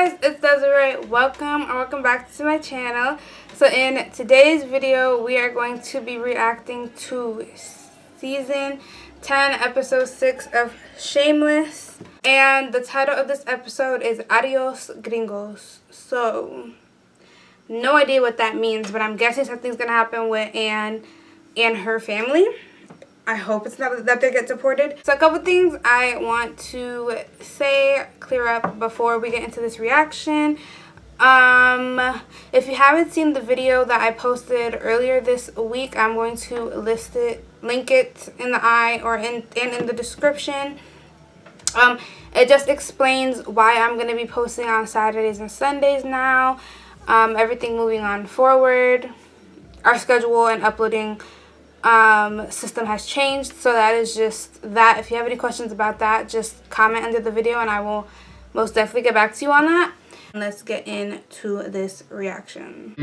guys, it's Desiree. Welcome back to my channel. So in today's video, we are going to be reacting to season 10, episode 6 of Shameless. And the title of this episode is Adios Gringos. So, no idea what that means, but I'm guessing something's going to happen with Anne and her family. I hope it's not that they get deported. So a couple things I want to clear up before we get into this reaction. If you haven't seen the video that I posted earlier this week, I'm going to link it in the and in the description. It just explains why I'm going to be posting on Saturdays and Sundays now. Everything moving on forward. Our schedule and uploading system has changed, so that is just that. If you have any questions about that, just comment under the video and I will most definitely get back to you on that. Let's get into this reaction.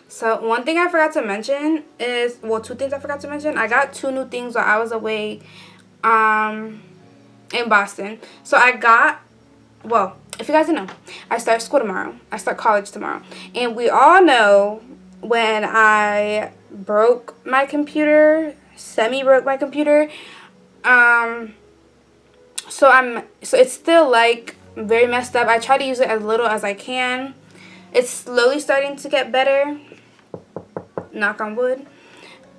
So one thing I forgot to mention is, well, two things I forgot to mention. I got 2 new things while I was away in Boston. So I got, well, if you guys don't know, I start school tomorrow. I start college tomorrow. And we all know when I broke my computer, semi-broke my computer, so it's still like very messed up. I try to use it as little as I can. It's slowly starting to get better. Knock on wood.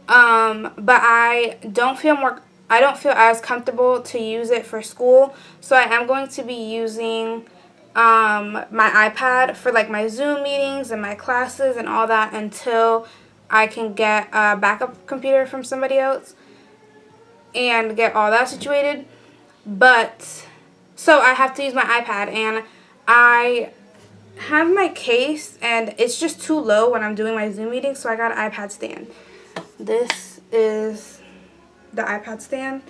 But I don't feel as comfortable to use it for school, so I am going to be using my iPad for like my Zoom meetings and my classes and all that until I can get a backup computer from somebody else and get all that situated. But so I have to use my iPad, and I have my case and it's just too low when I'm doing my Zoom meetings, so I got an iPad stand. This is the iPad stand.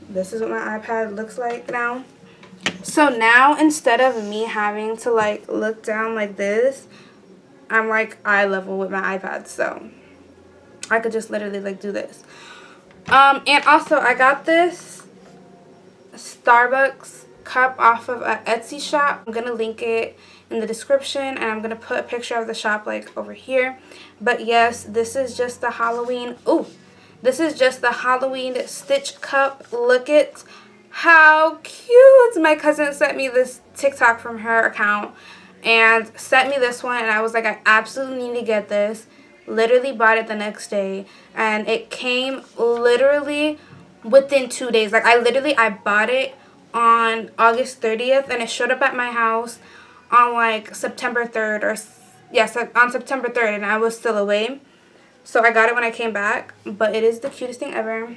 This is what my iPad looks like now. So now, instead of me having to like look down like this, I'm like eye level with my iPad, so I could just literally like do this. And also I got this Starbucks cup off of an Etsy shop. I'm gonna link it in the description, and I'm gonna put a picture of the shop like over here. But yes, this is just the Halloween. Ooh, this is just the Halloween Stitch cup. Look at how cute. My cousin sent me this TikTok from her account and sent me this one, and I was like, I absolutely need to get this. Literally bought it the next day, and it came literally within 2 days. Like I bought it on August 30th, and it showed up at my house on like September 3rd, or yes, on September 3rd, and I was still away. So I got it when I came back, but it is the cutest thing ever.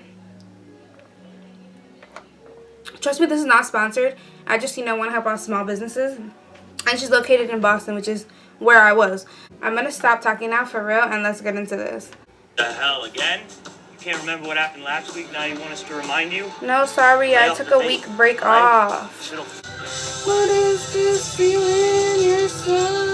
Trust me, this is not sponsored. I just, want to help out small businesses. And she's located in Boston, which is where I was. I'm going to stop talking now for real, and let's get into this. The hell, again? Can't remember what happened last week. Now you want us to remind you? No, sorry. I took a week break off. What is this feeling you're so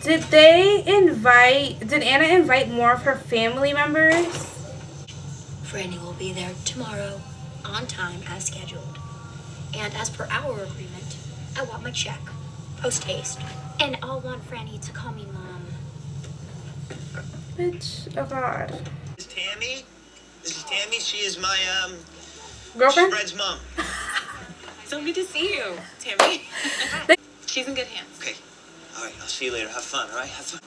Did Anna invite more of her family members? Franny will be there tomorrow on time as scheduled. And as per our agreement, I want my check, post haste. And I'll want Franny to call me Mom. Bitch, oh God. This is Tami. This is Tami. She is my, girlfriend? Fred's mom. So good to see you, Tami. She's in good hands. Okay. All right, I'll see you later. Have fun, all right? Have fun.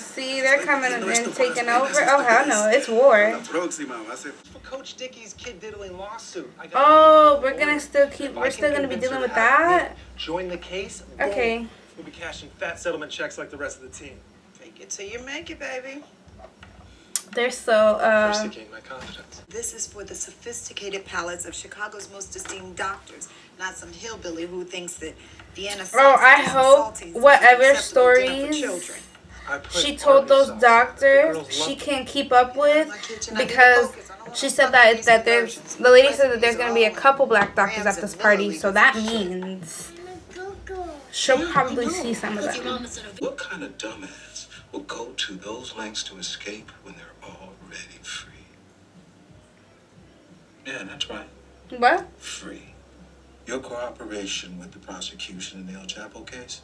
See, they're coming and taking over. Oh, hell no, it's war. Coach Dickey's kid diddling lawsuit. Oh, we're still gonna be dealing with that? Join the case. Okay. We'll be cashing fat settlement checks like the rest of the team. Fake it till you make it, baby. They're so First to gain my confidence. This is for the sophisticated palates of Chicago's most esteemed doctors, not some hillbilly who thinks that Vienna Oh, I sausages and hope saltines is whatever an acceptable dinner for stories children. she told those doctors she can't keep up with, because she said that the lady said that there's going to be a couple black doctors at this party, so that means she'll probably see some of them. What kind of dumbass will go to those lengths to escape when they're already free? Yeah, that's right. What? Free. Your cooperation with the prosecution in the El Chapo case,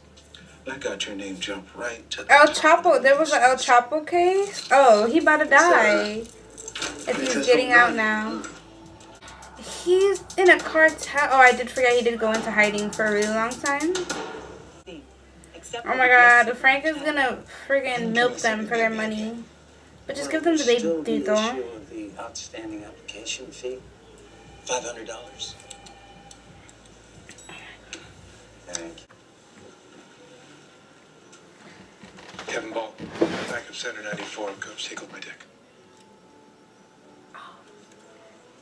that got your name jumped right to the El top. Chapo, there was an El Chapo case? Oh, he about to die if he's getting out now. He's in a cartel. Oh, I did forget he did go into hiding for a really long time. Oh my god, Frank is gonna friggin' milk them for their money. But just give them the baby dito. The outstanding application fee, $500. Thank you. Kevin Ball, back of Center 94, coach tickled my dick.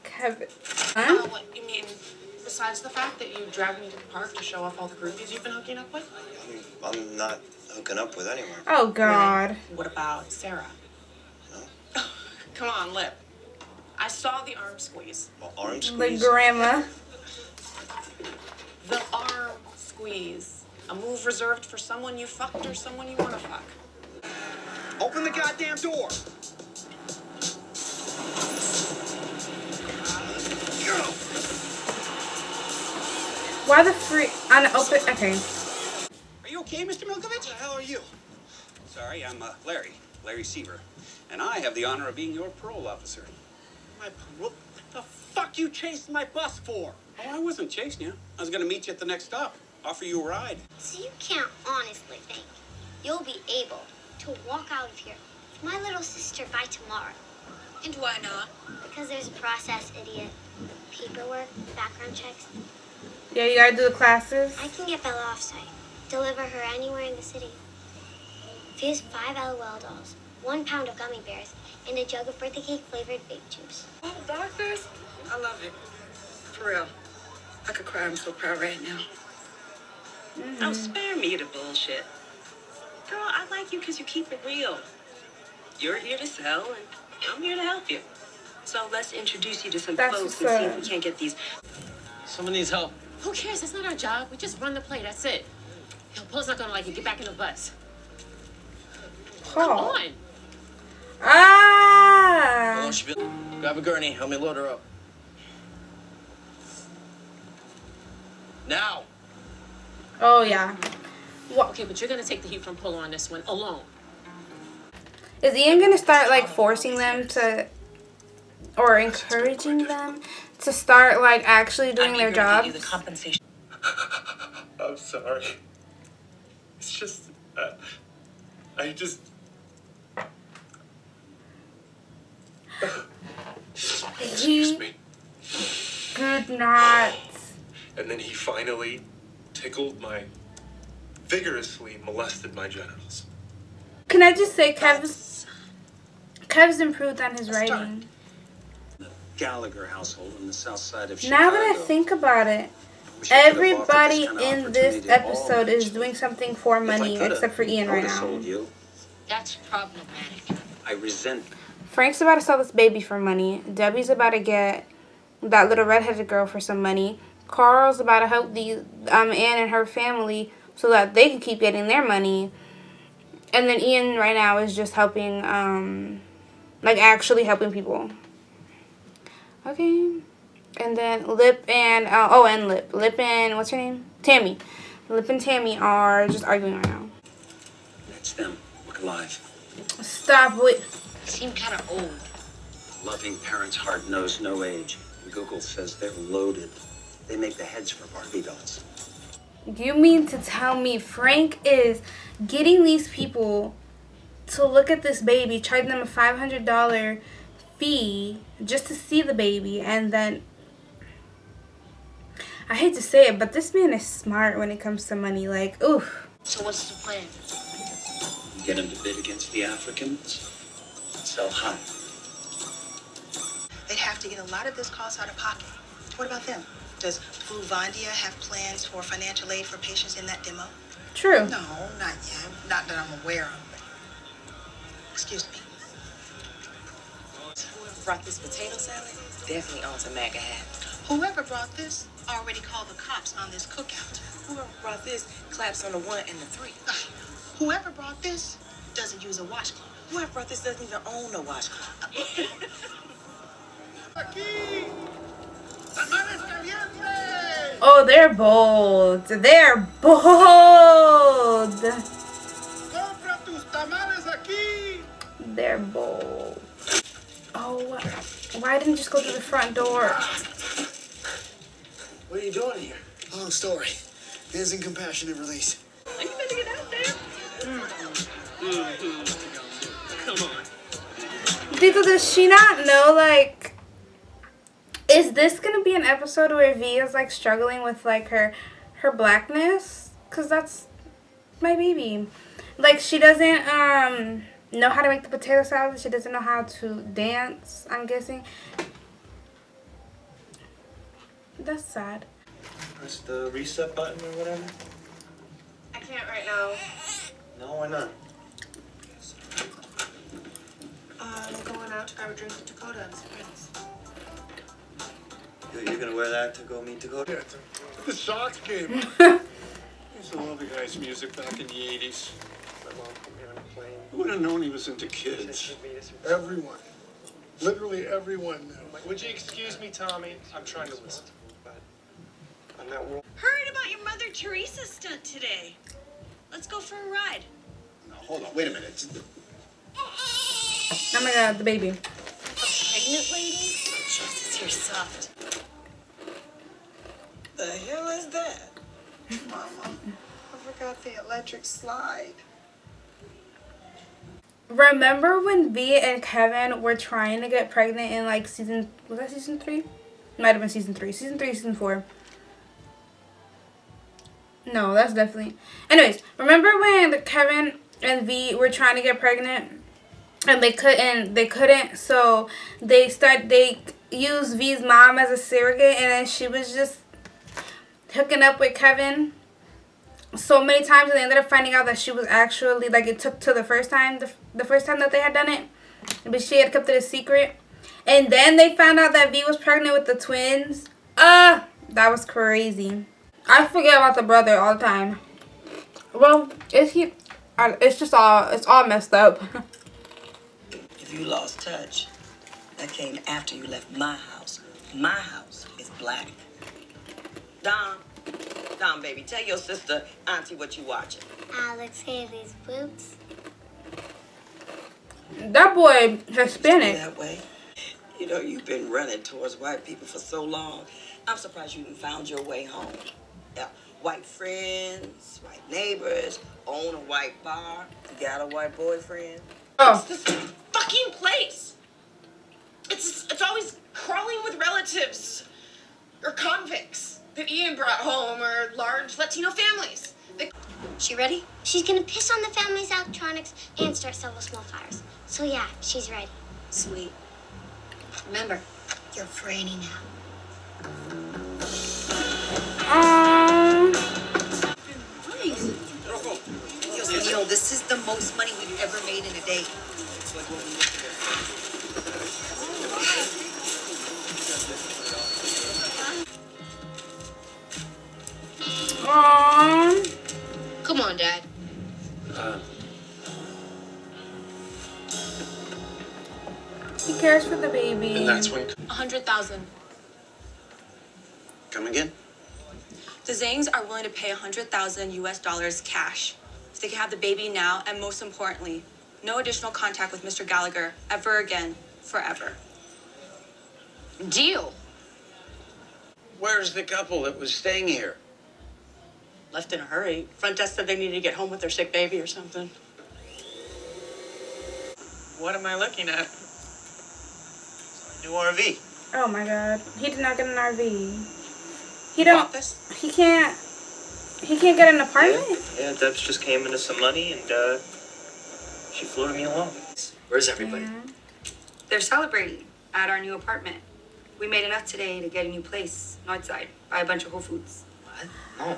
Kevin. What, you mean, besides the fact that you drag me to the park to show off all the groupies you've been hooking up with? I'm not hooking up with anyone. Oh god. What about Sarah? No. Come on, Lip. I saw the arm squeeze. Well, arm The squeeze. grandma. The arm squeeze. A move reserved for someone you fucked or someone you want to fuck. Open the goddamn door. Why the freak on the open? Okay. Are you okay, Mr. Milkovich? Who the hell are you? Sorry, I'm Larry Seaver, and I have the honor of being your parole officer. What the fuck you chasing my bus for? Oh, I wasn't chasing you. I was going to meet you at the next stop, offer you a ride. So you can't honestly think you'll be able to walk out of here with my little sister by tomorrow. And why not? Because there's a process, idiot. Paperwork, background checks. Yeah, you gotta do the classes. I can get Bella off-site. Deliver her anywhere in the city. Fuse 5 LOL dolls, 1 pound of gummy bears, and a jug of birthday cake flavored vape juice. Oh, doctors? I love it. For real. I could cry. I'm so proud right now. Oh, spare me the bullshit. Girl, I like you because you keep it real. You're here to sell, and I'm here to help you. So let's introduce you to some That's folks and see if we sad. can't get these. Someone needs help. Who cares? That's not our job. We just run the play. That's it. Yo, Paul's not gonna like it. Get back in the bus. Come Paul. on. Ah. Grab a gurney. Help me load her up. Now. Oh yeah. Okay, but you're gonna take the heat from Polo on this one alone. Is Ian gonna start like forcing them to, or encouraging them to start like actually doing their jobs? I'm sorry. It's just, I just... Excuse me. Could not. And then he finally vigorously molested my genitals. Can I just say Kev's improved on his writing. The Gallagher household on the south side of Chicago. Now that I think about it, everybody in this episode is doing something for money except for Ian right now. That's problematic. I resent. Frank's about to sell this baby for money. Debbie's about to get that little redheaded girl for some money. Carl's about to help Anne and her family so that they can keep getting their money. And then Ian right now is just helping, like actually helping people. Okay. And then Lip and, Lip and, what's her name? Tami. Lip and Tami are just arguing right now. That's them. Look alive. Stop with. Seem kind of old. Loving parents' heart knows no age. Google says they're loaded. They make the heads for Barbie dolls. You mean to tell me Frank is getting these people to look at this baby, charging them a $500 fee just to see the baby, and then... I hate to say it, but this man is smart when it comes to money. Like, oof. So what's the plan? Get them to bid against the Africans. So high. They'd have to get a lot of this cost out of pocket. What about them? Does Fluvandia have plans for financial aid for patients in that demo? True. No, not yet. Not that I'm aware of. Excuse me. Whoever brought this potato salad definitely owns a MAGA hat. Whoever brought this already called the cops on this cookout. Whoever brought this claps on the 1 and the 3. Whoever brought this doesn't use a washcloth. Whoever brought this doesn't even own a washcloth. Oh, they're bold. They're bold. They're bold. Oh, why didn't you just go to the front door? What are you doing here? Long story. Ends in compassionate release. Are you better get out there? Come on. Dito, does she not know, like, is this gonna be an episode where V is, like, struggling with, like, her blackness? Because that's my baby. Like, she doesn't, know how to make the potato salad. She doesn't know how to dance, I'm guessing. That's sad. Press the reset button or whatever. I can't right now. No, why not? I'm going out to grab a drink with Dakota and some friends. You're gonna wear that to go meet Dakota? Yeah, to the Sox game. Used to love the guy's music back in the 80s. My mom put me on a plane. Who would have known he was into kids? Everyone. Literally everyone knew. Would you excuse me, Tommy? I'm trying to listen. On that world. Heard about your Mother Teresa stunt today. Let's go for a ride. No, hold on. Wait a minute. Oh my god, the baby. A pregnant lady? Jesus, you're soft. The hell is that? Mama, I forgot the electric slide. Remember when V and Kevin were trying to get pregnant in, like, season... Was that season 3? Might have been season 3. Season 3, season 4. No, that's definitely... Anyways, remember when Kevin and V were trying to get pregnant? And they couldn't, so they used V's mom as a surrogate, and then she was just hooking up with Kevin so many times, and they ended up finding out that she was actually, like, it took to the first time that they had done it, but she had kept it a secret. And then they found out that V was pregnant with the twins. That was crazy. I forget about the brother all the time. Well, it's all messed up. If you lost touch, that came after you left my house. My house is black. Dom, baby, tell your sister, auntie, what you watching. Alex Haley's boobs. That boy Hispanic. That way. You know, you've been running towards white people for so long. I'm surprised you even found your way home. Yeah, white friends, white neighbors, own a white bar, you got a white boyfriend. Oh. It's this fucking place. It's always crawling with relatives or convicts that Ian brought home or large Latino families. She ready? She's gonna piss on the family's electronics and start several small fires. So yeah, she's ready. Sweet. Remember, You're Franny now. You know, this is the most money we've ever made in a day. Come on, Dad. He cares for the baby. And that's when... 100,000. Come again? The Zangs are willing to pay 100,000 US dollars cash if they can have the baby now, and most importantly, no additional contact with Mr. Gallagher ever again, forever. Deal. Where's the couple that was staying here? Left in a hurry. Front desk said they needed to get home with their sick baby or something. What am I looking at? New RV. Oh my god. He did not get an RV. He Bought this? He can't get an apartment? Yeah, Debs just came into some money and she floated me along. Where's everybody? They're celebrating at our new apartment. We made enough today to get a new place, Northside, buy a bunch of Whole Foods. What? No.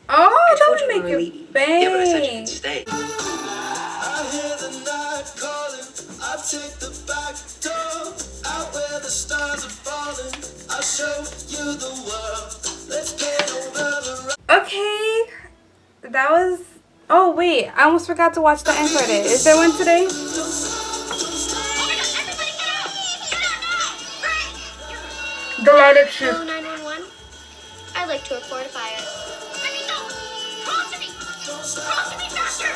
Oh, told don't you we make were it leaving. bang. Yeah, but I said you can stay. I hear the night calling. I take the back door. Out where the stars are falling. I'll show you the world. Let's get over the Okay, that was. Oh wait, I almost forgot to watch the end credit. Is there one today? The light up shoes. Hello, 911. I'd like to report a fire. Crawl to me! Crawl to me faster!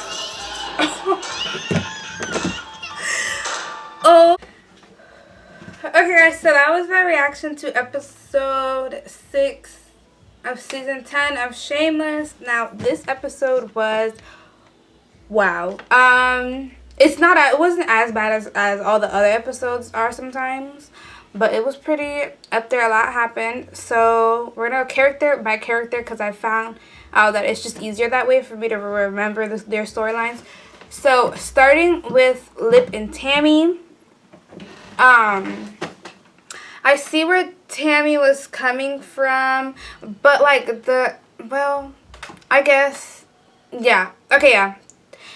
Oh. Okay, guys, so that was my reaction to episode 6 of season 10 of Shameless. Now, this episode was wow. It wasn't as bad as all the other episodes are sometimes, but it was pretty up there. A lot happened. So we're gonna go character by character because I found out that it's just easier that way for me to remember their storylines. So starting with Lip and Tami. I see where Tami was coming from, but like I guess, yeah. Okay, yeah.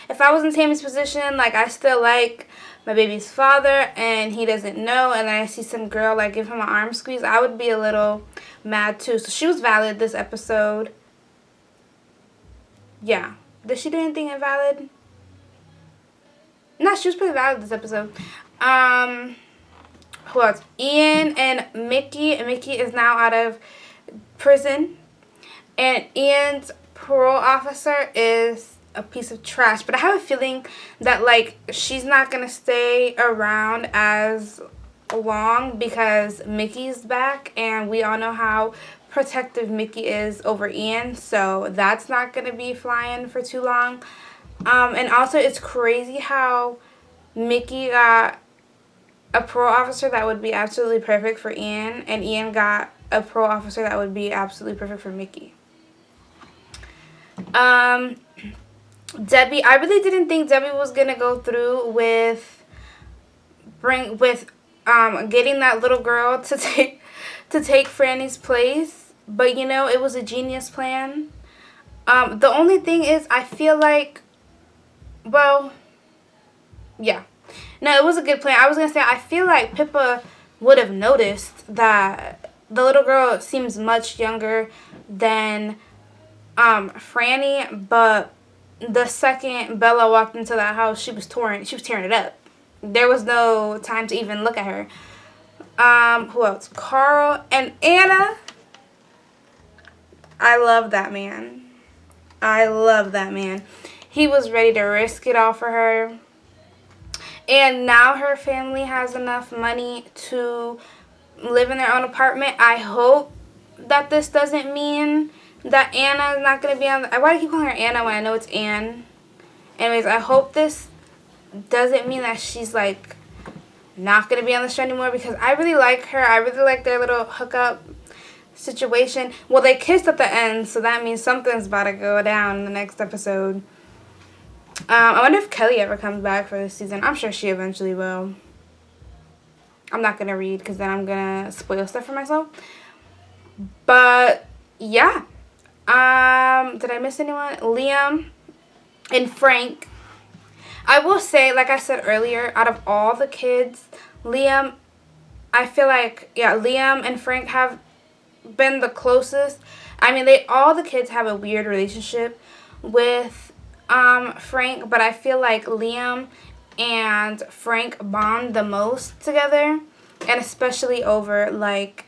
If I was in Tami's position, like I still like my baby's father and he doesn't know, and then I see some girl like give him an arm squeeze, I would be a little mad too. So she was valid this episode. Yeah. Did she do anything invalid? No, she was pretty valid this episode. Who else? Ian and Mickey. Mickey is now out of prison. And Ian's parole officer is a piece of trash. But I have a feeling that, like, she's not going to stay around as long because Mickey's back. And we all know how protective Mickey is over Ian. So that's not going to be flying for too long. And also, it's crazy how Mickey got a parole officer that would be absolutely perfect for Ian, and Ian got a parole officer that would be absolutely perfect for Mickey. Debbie, I really didn't think Debbie was gonna go through with getting that little girl to take Franny's place, but you know, it was a genius plan. The only thing is, I feel like, well, yeah. No, it was a good plan. I was going to say, I feel like Pippa would have noticed that the little girl seems much younger than Franny, but the second Bella walked into that house, she was tearing it up. There was no time to even look at her. Who else? Carl and Anna. I love that man. I love that man. He was ready to risk it all for her. And now her family has enough money to live in their own apartment. I hope that this doesn't mean that Anna is not going to be on the... Why do I keep calling her Anna when I know it's Anne? Anyways, I hope this doesn't mean that she's, like, not going to be on the show anymore, because I really like her. I really like their little hookup situation. Well, they kissed at the end, so that means something's about to go down in the next episode. I wonder if Kelly ever comes back for this season. I'm sure she eventually will. I'm not going to read because then I'm going to spoil stuff for myself. But, yeah. Did I miss anyone? Liam and Frank. I will say, like I said earlier, out of all the kids, Liam, I feel like, yeah, Liam and Frank have been the closest. I mean, all the kids have a weird relationship with Frank, but I feel like Liam and Frank bond the most together, and especially over, like,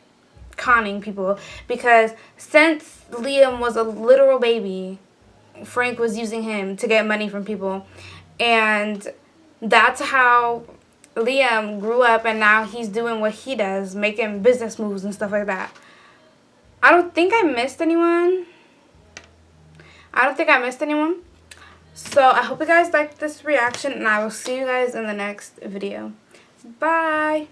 conning people, because since Liam was a literal baby, Frank was using him to get money from people, and that's how Liam grew up, and now he's doing what he does, making business moves and stuff like that. I don't think I missed anyone. So I hope you guys liked this reaction, and I will see you guys in the next video. Bye!